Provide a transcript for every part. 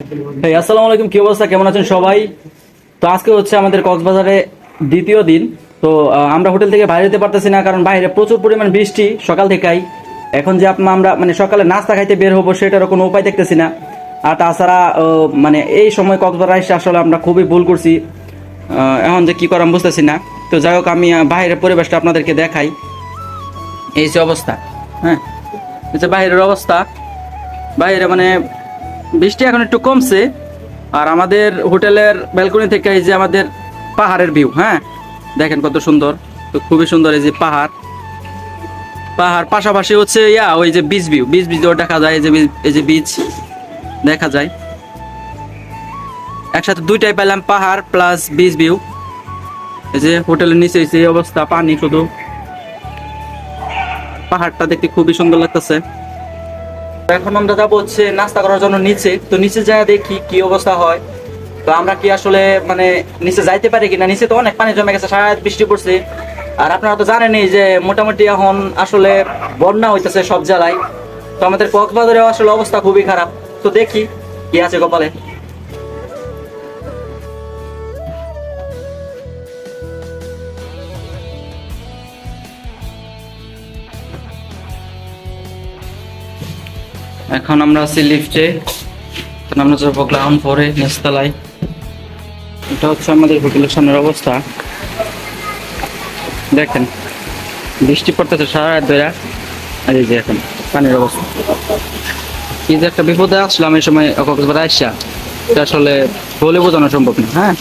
আসসালামু আলাইকুম, কি অবস্থা, কেমন আছেন সবাই? তো আজকে হচ্ছে আমাদের কক্সবাজারে দ্বিতীয় দিন। তো আমরা হোটেল থেকে বাইরে যেতে পারতেছি না, কারণ বাইরে প্রচুর পরিমাণ বৃষ্টি সকাল থেকেই। এখন যে আমরা মানে সকালে নাস্তা খাইতে বের হবো সেটারও কোনো উপায় দেখতেছি না। আর তাছাড়া মানে এই সময় কক্সবাজার এসে আসলে আমরা খুবই ভুল করছি। এখন যে কি করাম বুঝতেছি না। তো যাই হোক, আমি বাইরের পরিবেশটা আপনাদেরকে দেখাই। এই যে অবস্থা, হ্যাঁ, এই যে বাইরের অবস্থা। বাইরে মানে বৃষ্টি এখন একটু কমছে। আর আমাদের হোটেলের ব্যালকনি থেকে এই যে আমাদের পাহাড়ের ভিউ, হ্যাঁ, দেখেন কত সুন্দর। তো খুবই সুন্দর এই যে পাহাড় পাশাপাশি হচ্ছে ওই যে বিচ দেখা যায়। এই যে বিচ দেখা যায় একসাথে, দুইটাই পেলাম, পাহাড় প্লাস বিচ ভিউ। এই যে হোটেলের নিচে এই অবস্থা, পানি শুধু। পাহাড়টা দেখতে খুবই সুন্দর লাগতেছে। এখন আমরা যাবো হচ্ছে নাস্তা করার জন্য নিচে। তো নিচে যায় দেখি কি অবস্থা হয়। তো আমরা কি আসলে মানে নিচে যাইতে পারি কিনা। নিচে তো অনেক পানি জমে গেছে, সারা রাত বৃষ্টি পড়ছে। আর আপনারা তো জানেনই যে মোটামুটি এখন আসলে বন্যা হইতেছে সব জেলায়। তো আমাদের কক্সবাজারেও আসলে অবস্থা খুবই খারাপ। তো দেখি কি আছে কপালে। এখন আমরা আছি লিফটে। আমরা যাবো গ্রাউন্ড ফ্লোরে, নিচতলায়। এটা হচ্ছে আমাদের হোটেলের সামনের অবস্থা। দেখেন বৃষ্টি পড়তেছে সারা রাত ধরে। আর এই যে এখন পানির অবস্থা, কি যে একটা বিপদে আসলাম এই সময় কক্সবাজার আইসা, এটা আসলে বলে বোঝানো সম্ভব না। হ্যাঁ,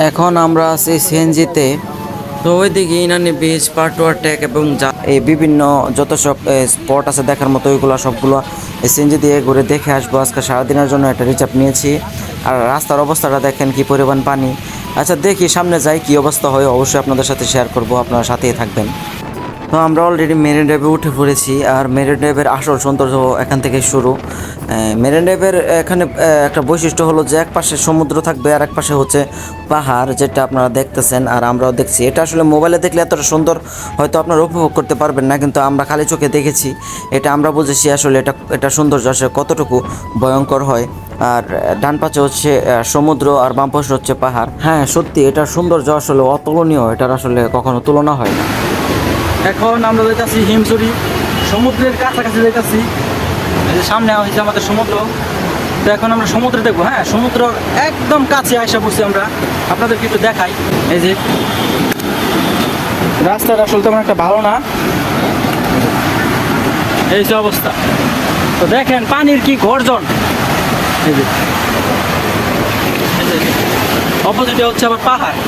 এখন আমরা আছি সিএনজিতে। তো ওইদিকে ইনানি বিচ, পাটুয়া টেক এবং এই বিভিন্ন যত সব স্পট আছে দেখার মতো, ওইগুলো সবগুলো সিএনজি দিয়ে ঘুরে দেখে আসবো। আজকে সারাদিনের জন্য একটা রিজার্ভ নিয়েছি। আর রাস্তার অবস্থাটা দেখেন কি পরিমাণ পানি। আচ্ছা দেখি সামনে যাই, কি অবস্থা হয় অবশ্যই আপনাদের সাথে শেয়ার করব, আপনারা সাথেই থাকবেন। তো আমরা অলরেডি মেরিন ড্রাইভে উঠে পড়েছি। আর মেরিন ড্রাইভের আসল সৌন্দর্য এখান থেকে শুরু। মেরিন ড্রাইভের এখানে একটা বৈশিষ্ট্য হলো যে এক পাশে সমুদ্র থাকবে আর এক পাশে হচ্ছে পাহাড়, যেটা আপনারা দেখতেছেন আর আমরাও দেখছি। এটা আসলে মোবাইলে দেখলে এতটা সুন্দর হয়তো আপনারা উপভোগ করতে পারবেন না, কিন্তু আমরা খালি চোখে দেখেছি। এটা আমরা বুঝেছি আসলে এটা সৌন্দর্য আসলে কতটুকু ভয়ঙ্কর হয়। আর ডান পাশে হচ্ছে সমুদ্র আর বাম পাশে হচ্ছে পাহাড়। হ্যাঁ সত্যি, এটার সৌন্দর্য আসলে অতুলনীয়, এটার আসলে কখনো তুলনা হয় না। এখন আমরা যাইতেছি হিমছড়ি, সমুদ্রের কাছাকাছি যাইতেছি। এই যে সামনে হয়েছে আমাদের সমুদ্র। তো এখন আমরা সমুদ্রে দেখবো। হ্যাঁ, সমুদ্র একদম কাছে আসা পড়ছি আমরা, আপনাদেরকে একটু দেখাই। এই যে রাস্তাটা আসলে তেমন একটা ভালো না, এই যে অবস্থা। তো দেখেন পানির কি গর্জন। এই যে অপোজিটে হচ্ছে আবার পাহাড়।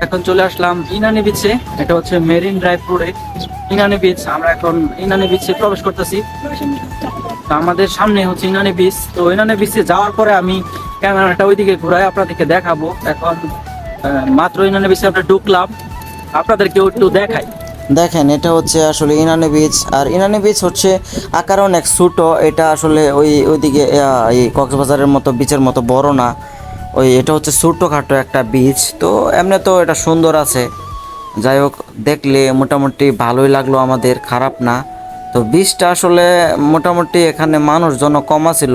এখন চলে আসলাম ইনানি বিচে। এটা হচ্ছে মেরিন ড্রাইভ রোডে ইনানি বিচ। আমরা এখন ইনানি বিচে প্রবেশ করতেছি। আমাদের সামনে হচ্ছে ইনানি বিচ। তো ইনানি বিচে যাওয়ার পরে আমি ক্যামেরাটা ওইদিকে ঘুরাই আপনাদেরকে দেখাবো। এখন মাত্র ইনানি বিচে আমরা ঢুকলাম, আপনাদেরকে একটু দেখাই। দেখেন এটা হচ্ছে আসলে ইনানি বিচ। আর ইনানি বিচ হচ্ছে আকার অনেক ছোট। এটা আসলে ওইদিকে এই কক্সবাজারের মতো বিচের মতো বড় না। এটা হচ্ছে ছোট্টখাটো একটা বিচ। তো এমনি তো এটা সুন্দর আছে। যাই হোক, দেখলে মোটামুটি ভালোই লাগলো আমাদের, খারাপ না। তো বিচটা আসলে মোটামুটি এখানে মানুষজন কম ছিল।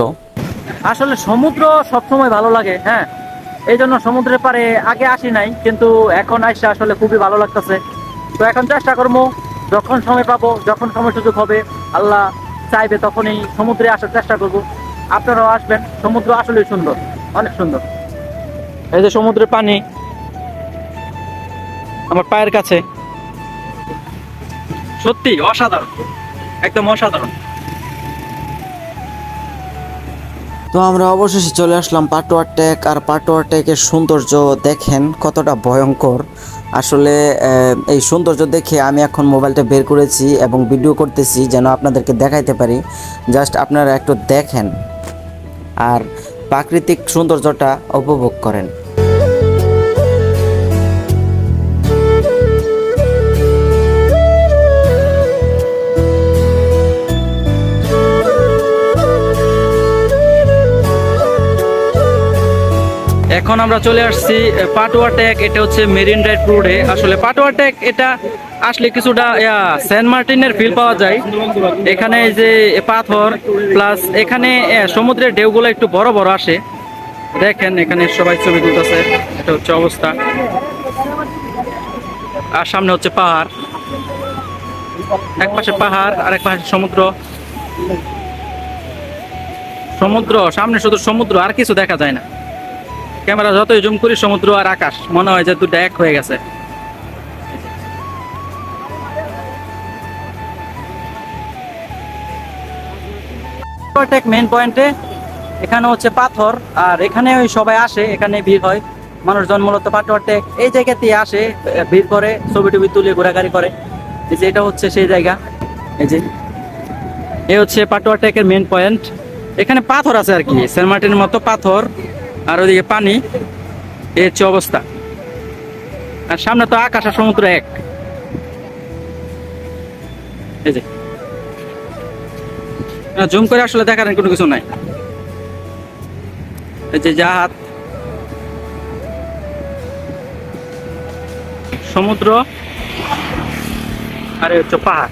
আসলে সমুদ্র সবসময় ভালো লাগে, হ্যাঁ, এই জন্য সমুদ্রের পারে আগে আসি নাই, কিন্তু এখন আসছে আসলে খুবই ভালো লাগতেছে। তো এখন চেষ্টা করবো, যখন সময় পাবো, যখন সময় সুযোগ হবে, আল্লাহ চাইবে তখনই সমুদ্রে আসার চেষ্টা করব। আপনারাও আসবেন, সমুদ্র আসলে সুন্দর, অনেক সুন্দর। এই যে সমুদ্রের পানি আমার পায়ের কাছে, সত্যি অসাধারণ, একদম অসাধারণ। তো আমরা অবশেষে চলে আসলাম পাটুয়া টেক। আর পাটুয়া টেকের সৌন্দর্য দেখেন কতটা ভয়ঙ্কর। আসলে এই সৌন্দর্য দেখে আমি এখন মোবাইলটা বের করেছি এবং ভিডিও করতেছি যেন আপনাদেরকে দেখাইতে পারি। জাস্ট আপনারা একটু দেখেন আর প্রাকৃতিক সৌন্দর্যটা উপভোগ করেন। এখন আমরা চলে আসছি পাটুয়া টেক। এটা হচ্ছে মেরিন ড্রাইভ রোডে। আসলে পাটুয়া টেক এটা আসলে কিছুটা সেন্ট মার্টিনের ফিল পাওয়া যায়। এখানে এই যে পাথর প্লাস এখানে সমুদ্রের ঢেউগুলো একটু বড় বড় আসে। দেখেন এখানে সবাই ছবি তুলতেছে, এটা হচ্ছে অবস্থা। আর সামনে হচ্ছে পাহাড়, এক পাশে পাহাড় আর এক পাশে সমুদ্র। সমুদ্র সামনে, শুধু সমুদ্র, আর কিছু দেখা যায় না। ক্যামেরা যতই জুম করি সমুদ্র আর আকাশ মনে হয় যে দুটো এক হয়ে গেছে। মেইন পয়েন্টে এখানে হচ্ছে পাথর, আর এখানে ওই সবাই আসে, এখানে ভিড় হয়। মানুষজন মূলত পাটওয়ারটেক এই জায়গাতেই আসে, ভিড় করে, ছবি টবি তুলে ঘোরাঘুরি করে। এই যে এটা হচ্ছে সেই জায়গা, এই যে এই হচ্ছে পাটওয়ারটেকের মেইন পয়েন্ট। এখানে পাথর আছে আর কি, সেন্ট মার্টিনের মতো পাথর, আর ওইদিকে পানি। এই হচ্ছে অবস্থা। আর সামনে তো আকাশ আর সমুদ্র এক। এই যে জুম করে আসলে দেখার কোনো কিছু নাই। এই যে জাহাজ, সমুদ্র, আর এই হচ্ছে পাহাড়।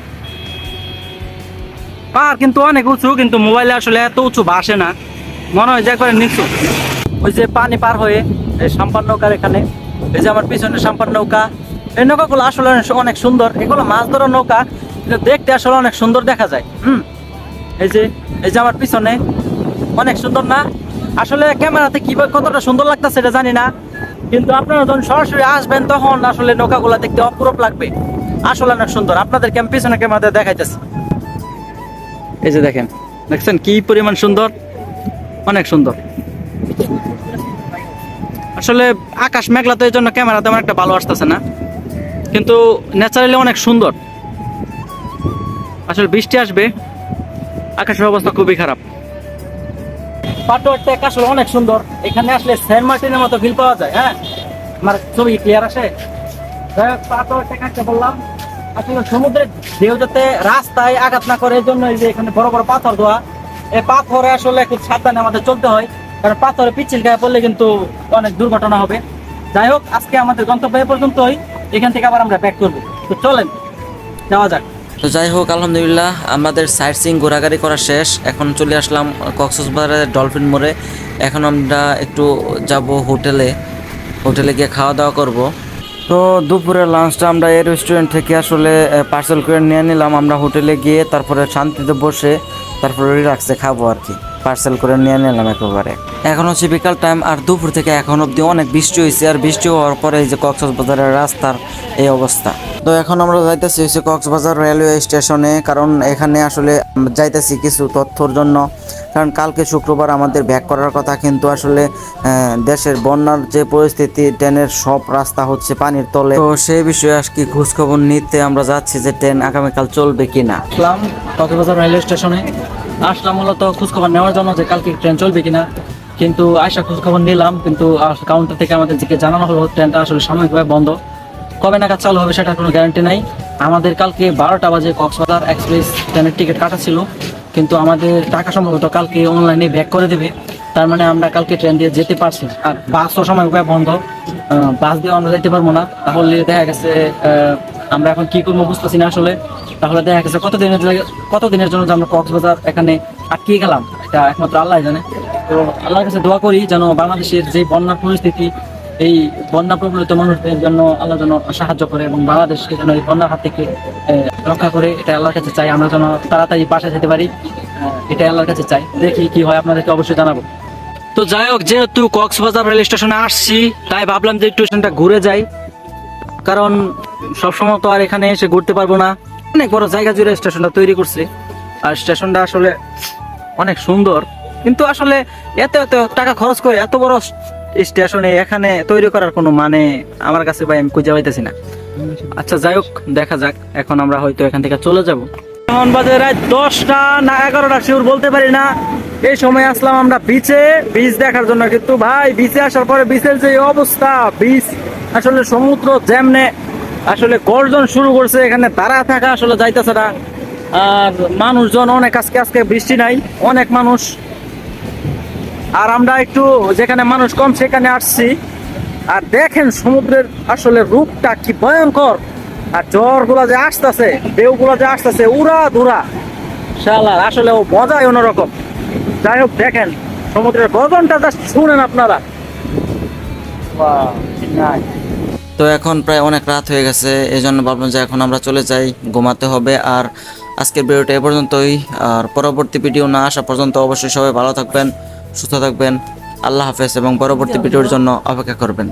পাহাড় কিন্তু অনেক উঁচু, কিন্তু মোবাইলে আসলে এত উঁচু ভাসে না, মনে হয় যে একবারে নিচু। ওই যে পানি পার হয়ে এই সাম্পান নৌকার এখানে, এই যে আমার পিছনে সাম্পান নৌকা। এই নৌকাগুলো আসলে অনেক সুন্দর, এগুলো মাছ ধরার নৌকা, কিন্তু দেখতে আসলে অনেক সুন্দর দেখা যায়। এই যে আমার পিছনে অনেক সুন্দর না? আসলে ক্যামেরাতে কিভাবে কতটা সুন্দর লাগতেছে সেটা জানি না, কিন্তু আপনারা যখন সরাসরি আসবেন তখন আসলে নৌকাগুলো দেখতে অপরূপ লাগবে। আসলে অনেক সুন্দর, আপনাদেরকে আমি পিছনে ক্যামেরাতে দেখাইতেছি। এই যে দেখেন, দেখছেন কি পরিমাণ সুন্দর, অনেক সুন্দর। আসলে আকাশ মেঘলা, তো এই জন্য ক্যামেরা তেমন একটা ভালো আসতেছে না, কিন্তু ন্যাচারালি অনেক সুন্দর। আসলে বৃষ্টি আসবে, আকাশের অবস্থা খুবই খারাপ। পাটওয়ারটেক আসলে অনেক সুন্দর, এখানে আসলে সেন্ট মার্টিনের মতো ফিল পাওয়া যায়। হ্যাঁ, আমার ছবি ক্লিয়ার আসে। পাটওয়ারটেক একটা বললাম, আসলে সমুদ্রের ঢেউ যাতে রাস্তায় আঘাত না করে, এই জন্য এই যে এখানে বড় বড় পাথর দেওয়া। এই পাথরে আসলে খুব সাবধানে আমাদের চলতে হয়, কারণ পাথরে পিচ্ছিল গায়ে পড়লে কিন্তু অনেক দুর্ঘটনা হবে। যাই হোক, আজকে আমাদের গন্তব্য এ পর্যন্তই, এখান থেকে আবার আমরা ব্যাক করবো। তো চলেন যাওয়া যাক। তো যাই হোক, আলহামদুলিল্লাহ আমাদের সাইট সিইং ঘোরাঘুরি করা শেষ। এখন চলে আসলাম কক্সবাজারের ডলফিন মোড়ে। এখন আমরা একটু যাব হোটেলে গিয়ে খাওয়া দাওয়া করব। তো দুপুরের লাঞ্চটা আমরা এই রেস্টুরেন্ট থেকে আসলে পার্সেল করে নিয়ে নিলাম। আমরা হোটেলে গিয়ে তারপরে শান্তিতে বসে তারপরে রিল্যাক্সে খাবো আর কি, পার্সেল করে নিয়ে নিলাম একেবারে। এখন হচ্ছে বিকাল টাইম, আর দুপুর থেকে এখন অবধি অনেক বৃষ্টি হয়েছে, আর বৃষ্টি হওয়ার পরে এই যে কক্সবাজারের রাস্তার এই অবস্থা। তো এখন আমরা যাইতেছি হচ্ছে কক্সবাজার রেলওয়ে স্টেশনে, কারণ এখানে আসলে যাইতেছি কিছু তথ্যর জন্য। কারণ কালকে শুক্রবার আমাদের ব্যাক করার কথা, কিন্তু আসলে দেশের বন্যার যে পরিস্থিতি, ট্রেনের সব রাস্তা হচ্ছে পানির তলে। তো সেই বিষয়ে আজকে খোঁজখবর নিতে আমরা যাচ্ছি যে ট্রেন আগামীকাল চলবে কিনা। আসলাম কক্সবাজার রেলওয়ে স্টেশনে, আসলাম মূলত খোঁজখবর নেওয়ার জন্য যে কালকে ট্রেন চলবে কিনা। কিন্তু আয়সা খোঁজখবর নিলাম, কিন্তু কাউন্টার থেকে আমাদেরকে জানানো হলো ট্রেনটা আসলে সাময়িকভাবে বন্ধ। কবে নাগাদ চালু হবে সেটার কোনো গ্যারান্টি নাই। আমাদের কালকে 12টা বাজে কক্সবাজার এক্সপ্রেস ট্রেনের টিকিট কাটা ছিল, কিন্তু আমাদের টাকা সম্ভবত কালকে অনলাইনে ব্যাক করে দেবে। তার মানে আমরা কালকে ট্রেন দিয়ে যেতে পারছি না। আর বাসও সাময়িকভাবে বন্ধ, বাস দিয়ে আমরা যেতে পারবো না। তাহলে দেখা গেছে আমরা এখন কি করবো বুঝতেছি না আসলে। তাহলে দেখা গেছে কতদিনের জন্য যে আমরা কক্সবাজার এখানে আটকে গেলাম, এটা একমাত্র আল্লাহ জানে। তো আল্লাহর কাছে দোয়া করি যেন বাংলাদেশের যে বন্যার পরিস্থিতি, এই বন্যা প্রবলিত মানুষদের জন্য আল্লাহ যেন সাহায্য করে, এবং বাংলাদেশকে যেন এই বন্যার হাত থেকে রক্ষা করে, এটা আল্লাহর কাছে চাই। আমরা যেন তাড়াতাড়ি বাসা যেতে পারি, এটা আল্লাহর কাছে চাই। দেখি কি হয়, আপনাদেরকে অবশ্যই জানাবো। তো যাই হোক, যেহেতু কক্সবাজার রেল স্টেশনে আসছি, তাই ভাবলাম যে স্টেশনটা ঘুরে যাই, কারণ সবসময় তো আর এখানে এসে ঘুরতে পারবো না। অনেক বড় জায়গা জুড়ে স্টেশনটা তৈরি করছে, আর স্টেশনটা আসলে অনেক সুন্দর, কিন্তু আসলে এত এত টাকা খরচ করে এত বড় স্টেশনে এখানে তৈরি করার কোনো মানে আমার কাছে ভাই আমি খুঁজে পাইতেছি না। আচ্ছা যাই হোক, দেখা যাক। এখন আমরা হয়তো এখান থেকে চলে যাব। এখন বাজে রাত 10টা না 11টা, শিওর বলতে পারি না। এই সময় আসলাম আমরা বিচ দেখার জন্য, কিন্তু ভাই বিচে আসার পরে বিচের যে অবস্থা, বিচ আসলে সমুদ্র যেমনে আসলে গর্জন শুরু করছে, এখানে দাঁড়া থাকা আসলে যাইতেছে না। আর মানুষজন অনেক, আজকে বৃষ্টি নাই, অনেক মানুষ। আর আমরা একটু যেখানে মানুষ কম সেখানে আসছি। আর দেখেন সমুদ্রের আসলে রূপটা কি ভয়ঙ্কর, আর জ্বর গুলা যে আসতেছে, ঢেউ গুলা যে আসতেছে উড়া ধুরা, শালা আসলে ও মজাই অন্যরকম। যাই হোক দেখেন সমুদ্রের গর্জনটা জাস্ট শুনেন আপনারা। বাহ, nice। তো এখন প্রায় অনেক রাত হয়ে গেছে, এই জন্য ভাবলাম যে এখন আমরা চলে যাই, ঘুমাতে হবে। আর আজকের ভিডিওটা এ পর্যন্তই। আর পরবর্তী ভিডিও না আসা পর্যন্ত অবশ্যই সবাই ভালো থাকবেন, সুস্থ থাকবেন। আল্লাহ হাফেজ এবং পরবর্তী ভিডিওর জন্য অপেক্ষা করবেন।